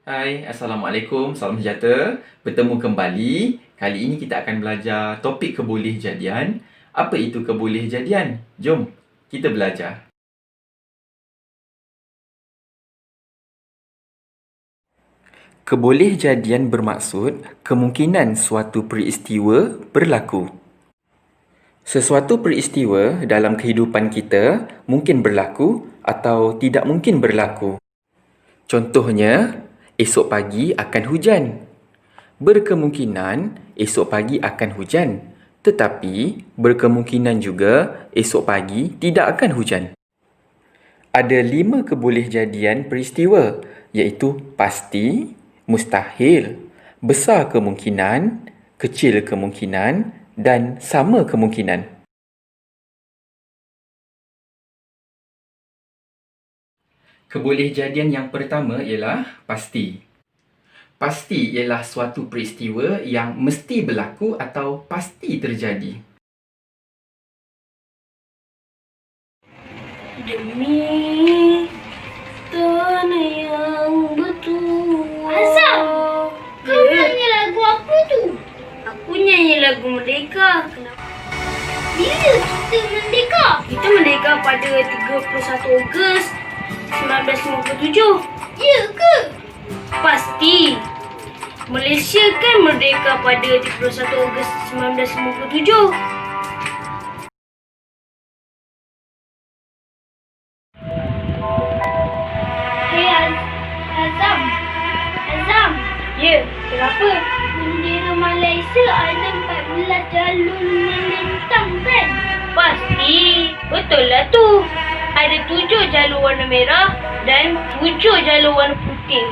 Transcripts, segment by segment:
Hai, Assalamualaikum, salam sejahtera. Bertemu kembali. Kali ini kita akan belajar topik kebolehjadian. Apa itu kebolehjadian? Jom kita belajar. Kebolehjadian bermaksud kemungkinan suatu peristiwa berlaku. Sesuatu peristiwa dalam kehidupan kita mungkin berlaku atau tidak mungkin berlaku. Contohnya, esok pagi akan hujan. Berkemungkinan esok pagi akan hujan, tetapi berkemungkinan juga esok pagi tidak akan hujan. Ada 5 kebolehjadian peristiwa, iaitu pasti, mustahil, besar kemungkinan, kecil kemungkinan dan sama kemungkinan. Kebolehjadian yang pertama ialah pasti. Pasti ialah suatu peristiwa yang mesti berlaku atau pasti terjadi. Demi tanah yang betul. Azam, kau nyanyi lagu apa tu? Aku nyanyi lagu Merdeka. Kenapa? Bila kita merdeka? Kita merdeka pada 31 Ogos 1957. Ya ke? Pasti. Malaysia kan merdeka pada 31 Ogos 1957. Azam. Azam, Ya, kenapa? bendera Malaysia ada 14 jalur melintang kan? Pasti. Betul lah tu. Ada 7 jalur warna merah dan 7 jalur warna putih.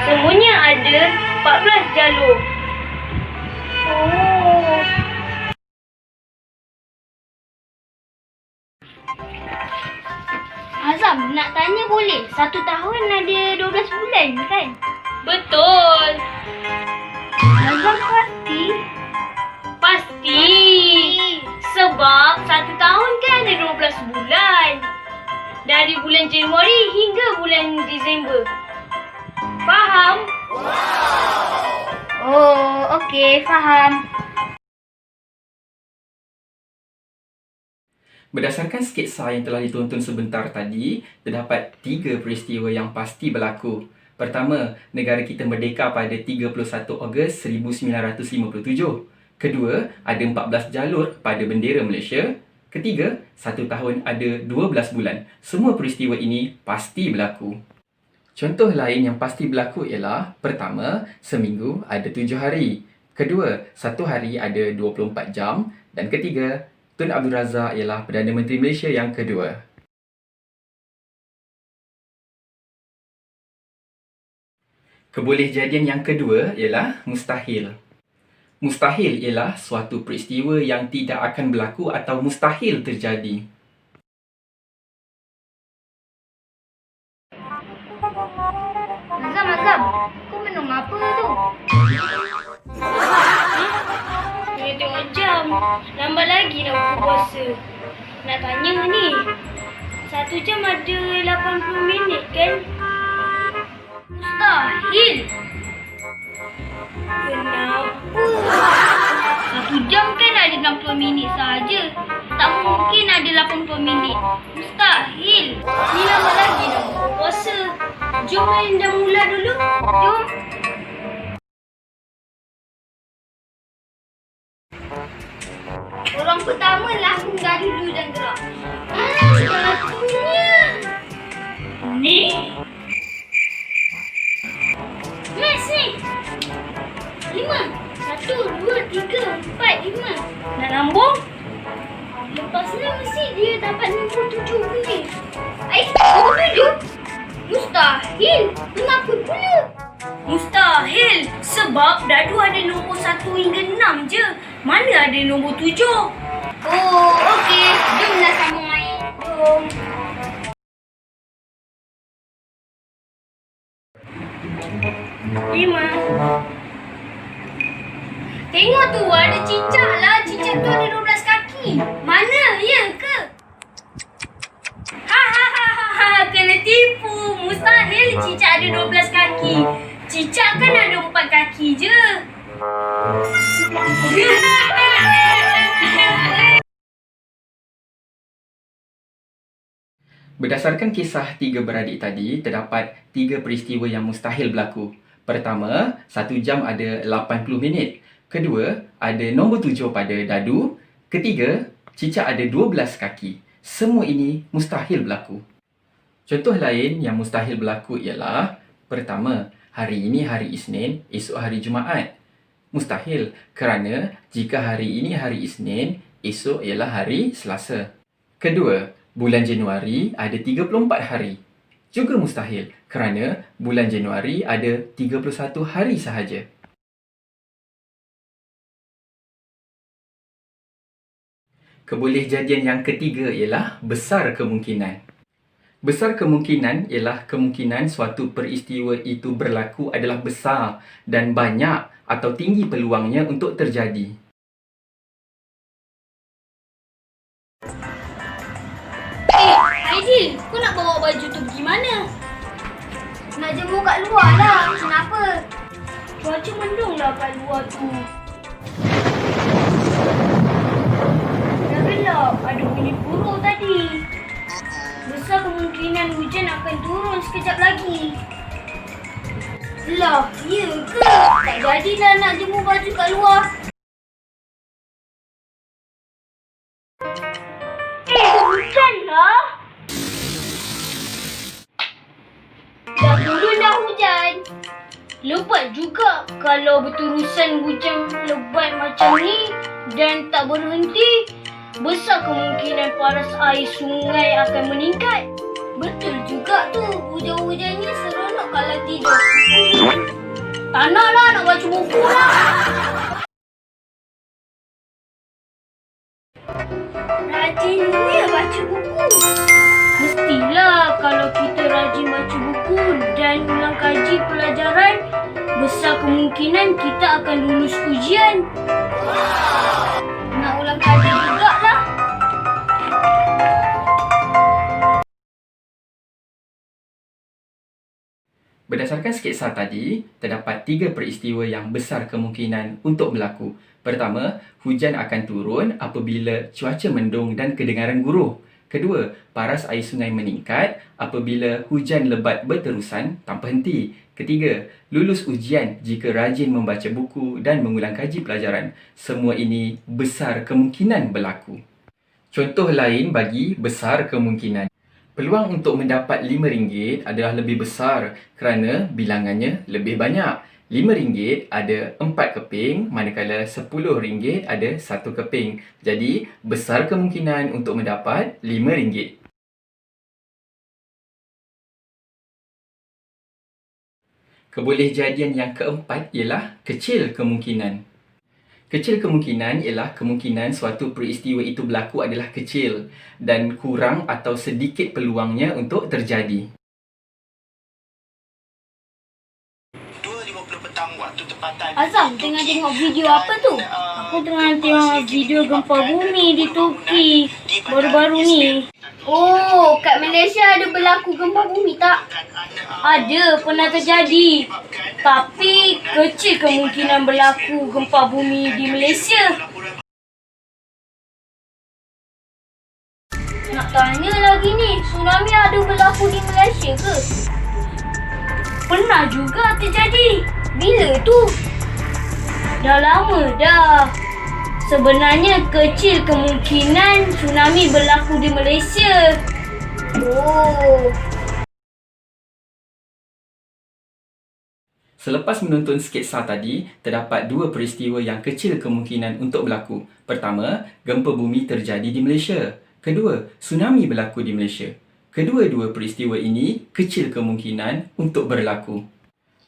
Semuanya ada 14 jalur. Oh. Azam, nak tanya boleh? 1 tahun ada 12 bulan kan? Betul. Azam pasti. Pasti. Sebab 1 tahun kan ada 12 bulan. Dari bulan Januari hingga bulan Disember. Faham? Oh, okey, faham. Berdasarkan sketsa yang telah ditonton sebentar tadi, terdapat 3 peristiwa yang pasti berlaku. Pertama, negara kita merdeka pada 31 Ogos 1957. Kedua, ada 14 jalur pada bendera Malaysia. Ketiga, 1 tahun ada 12 bulan. Semua peristiwa ini pasti berlaku. Contoh lain yang pasti berlaku ialah, pertama, seminggu ada 7 hari. Kedua, 1 hari ada 24 jam. Dan ketiga, Tun Abdul Razak ialah Perdana Menteri Malaysia yang kedua. Kebolehjadian yang kedua ialah mustahil. Mustahil ialah suatu peristiwa yang tidak akan berlaku atau mustahil terjadi. Azam, kau minum apa tu? Kena tengok jam. Lambat lagi nak buka puasa. Nak tanya ni. 1 jam ada 80 minit kan? Mustahil. Kenapa? 1 jam kan ada 60 minit saja. Tak mungkin ada 80 minit. Mustahil. Ni lambat lagi nak buka puasa. Jom main dah mula dulu. Jom. Orang pertama langsung dari dulu dan gerak. Satunya. Ni. Mas ni. 5. 1, 2, 3, 4, 5. Nak nambung? Lepas ni mesti dia dapat nombor 7 ni. Nombor 7? Mustahil. Kenapa pula? Mustahil. Sebab dadu ada nombor 1 hingga 6 je. Mana ada nombor 7? Oh, okey. Jomlah sama main. Jom. Lima. Tengok tu ada cicak lah. Cicak tu ada 12 kaki. Mana? Ya ke? Ha ha ha ha ha. Kena tipu. Mustahil cicak ada 12 kaki. Cicak kan ada 4 kaki je. Berdasarkan kisah tiga beradik tadi, terdapat tiga peristiwa yang mustahil berlaku. Pertama, 1 jam ada 80 minit. Kedua, ada nombor 7 pada dadu. Ketiga, cicak ada 12 kaki. Semua ini mustahil berlaku. Contoh lain yang mustahil berlaku ialah, pertama, hari ini hari Isnin, esok hari Jumaat. Mustahil kerana jika hari ini hari Isnin, esok ialah hari Selasa. Kedua, bulan Januari ada 34 hari. Juga mustahil kerana bulan Januari ada 31 hari sahaja. Kebolehjadian yang ketiga ialah besar kemungkinan. Besar kemungkinan ialah kemungkinan suatu peristiwa itu berlaku adalah besar dan banyak atau tinggi peluangnya untuk terjadi. Aidil, kau nak bawa baju tu pergi mana? Nak jemur kat luar lah. Kenapa? Cuaca mendung lah kat luar tu. Dah gelap, ada bunyi burung tadi. Besar kemungkinan hujan akan turun sekejap lagi. Lah, ya ke? Tak jadilah nak jemur baju kat luar. Bukanlah. Dah turun dah hujan. Lebat juga kalau berterusan hujan lebat macam ni dan tak berhenti. Besar kemungkinan paras air sungai akan meningkat. Betul juga tu. Hujan-hujan ni seronok kalau tidur. Tak nak baca buku lah. Rajinnya baca buku. Mestilah kalau kita rajin baca buku dan ulang kaji pelajaran, besar kemungkinan kita akan lulus ujian. Nak ulang kaji jugalah. Berdasarkan sketsa tadi, terdapat tiga peristiwa yang besar kemungkinan untuk berlaku. Pertama, hujan akan turun apabila cuaca mendung dan kedengaran guruh. Kedua, paras air sungai meningkat apabila hujan lebat berterusan tanpa henti. Ketiga, lulus ujian jika rajin membaca buku dan mengulang kaji pelajaran. Semua ini besar kemungkinan berlaku. Contoh lain bagi besar kemungkinan. Peluang untuk mendapat RM5 adalah lebih besar kerana bilangannya lebih banyak. RM5 ada 4 keping, manakala RM10 ada 1 keping. Jadi, besar kemungkinan untuk mendapat RM5. Kebolehjadian yang keempat ialah kecil kemungkinan. Kecil kemungkinan ialah kemungkinan suatu peristiwa itu berlaku adalah kecil dan kurang atau sedikit peluangnya untuk terjadi. 2.50 petang waktu tempatan. Azam tengah tengok video apa tu? Aku tengah tengok video gempa bumi di Turki baru-baru ni. Oh, kat Malaysia ada berlaku gempa bumi tak? Ada, pernah terjadi. Tapi kecil kemungkinan berlaku gempa bumi di Malaysia. Nak tanya lagi ni, tsunami ada berlaku di Malaysia ke? Pernah juga terjadi. Bila tu? Dah lama dah. Sebenarnya kecil kemungkinan tsunami berlaku di Malaysia. Oh. Selepas menonton sketsa tadi, terdapat dua peristiwa yang kecil kemungkinan untuk berlaku. Pertama, gempa bumi terjadi di Malaysia. Kedua, tsunami berlaku di Malaysia. Kedua-dua peristiwa ini kecil kemungkinan untuk berlaku.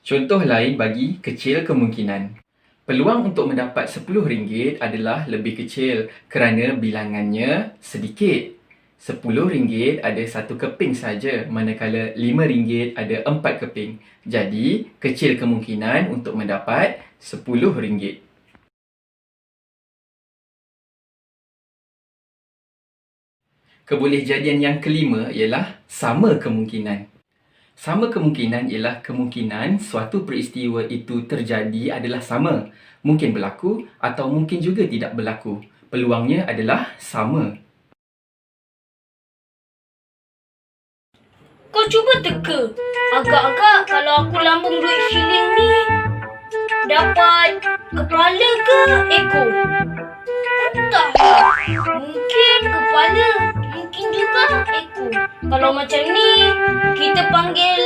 Contoh lain bagi kecil kemungkinan. Peluang untuk mendapat RM10 adalah lebih kecil kerana bilangannya sedikit. RM10 ada 1 keping saja, manakala RM5 ada 4 keping. Jadi, kecil kemungkinan untuk mendapat RM10. Kebolehjadian yang kelima ialah sama kemungkinan. Sama kemungkinan ialah kemungkinan suatu peristiwa itu terjadi adalah sama. Mungkin berlaku atau mungkin juga tidak berlaku. Peluangnya adalah sama. Kau cuba teka. Agak-agak kalau aku lambung duit shilling ni dapat kepala ke ekor? Entahlah. Mungkin kepala, mungkin juga ekor. Kalau macam ni, kita panggil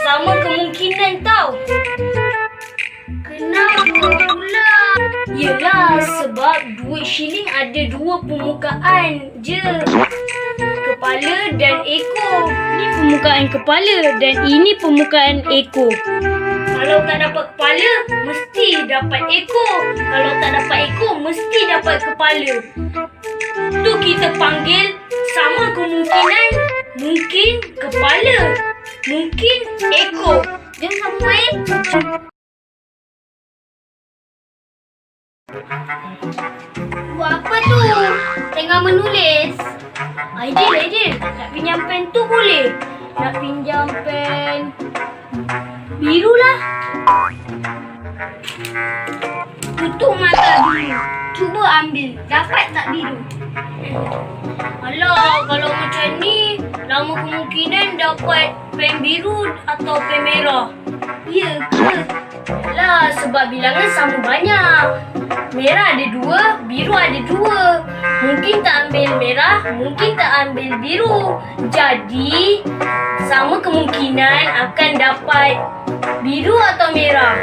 sama kemungkinan tau. Kenapa pula? Yelah, sebab duit shilling ada dua permukaan je. Kepala dan ekor. Ni permukaan kepala dan ini permukaan ekor. Kalau tak dapat kepala, mesti dapat ekor. Kalau tak dapat ekor, mesti dapat kepala. Tu kita panggil sama kemungkinan. Mungkin kepala, mungkin ekor. Jom sama main. Buat apa tu? Tengah menulis. Aidil. Nak pinjam pen tu boleh? Nak pinjam pen biru lah. Tutup mata dulu. Cuba ambil. Dapat tak biru? Alah, kalau macam ni, lama kemungkinan dapat pen biru atau pen merah. Ya ke? Alah, sebab bilangan sama banyak. Merah ada 2, biru ada 2. Mungkin tak ambil merah, mungkin tak ambil biru. Jadi, sama kemungkinan akan dapat biru atau merah.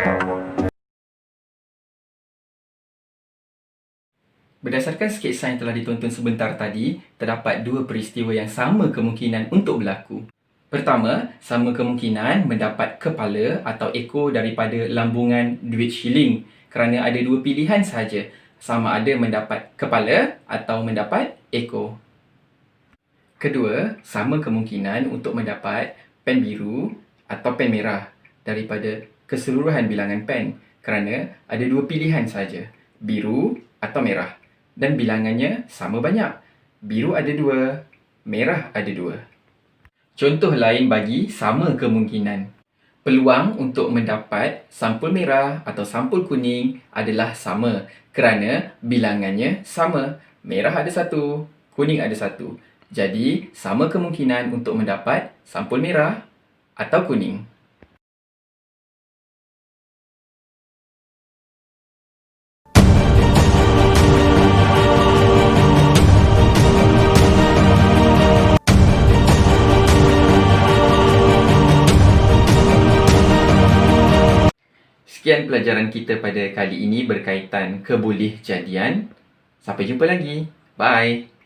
Berdasarkan sketsa yang telah ditonton sebentar tadi, terdapat dua peristiwa yang sama kemungkinan untuk berlaku. Pertama, sama kemungkinan mendapat kepala atau ekor daripada lambungan duit shilling kerana ada dua pilihan sahaja, sama ada mendapat kepala atau mendapat ekor. Kedua, sama kemungkinan untuk mendapat pen biru atau pen merah daripada keseluruhan bilangan pen kerana ada dua pilihan sahaja, biru atau merah, dan bilangannya sama banyak. Biru ada 2, merah ada 2. Contoh lain bagi sama kemungkinan. Peluang untuk mendapat sampul merah atau sampul kuning adalah sama kerana bilangannya sama. Merah ada 1, kuning ada 1. Jadi, sama kemungkinan untuk mendapat sampul merah atau kuning. Sekian pelajaran kita pada kali ini berkaitan kebolehjadian. Sampai jumpa lagi. Bye.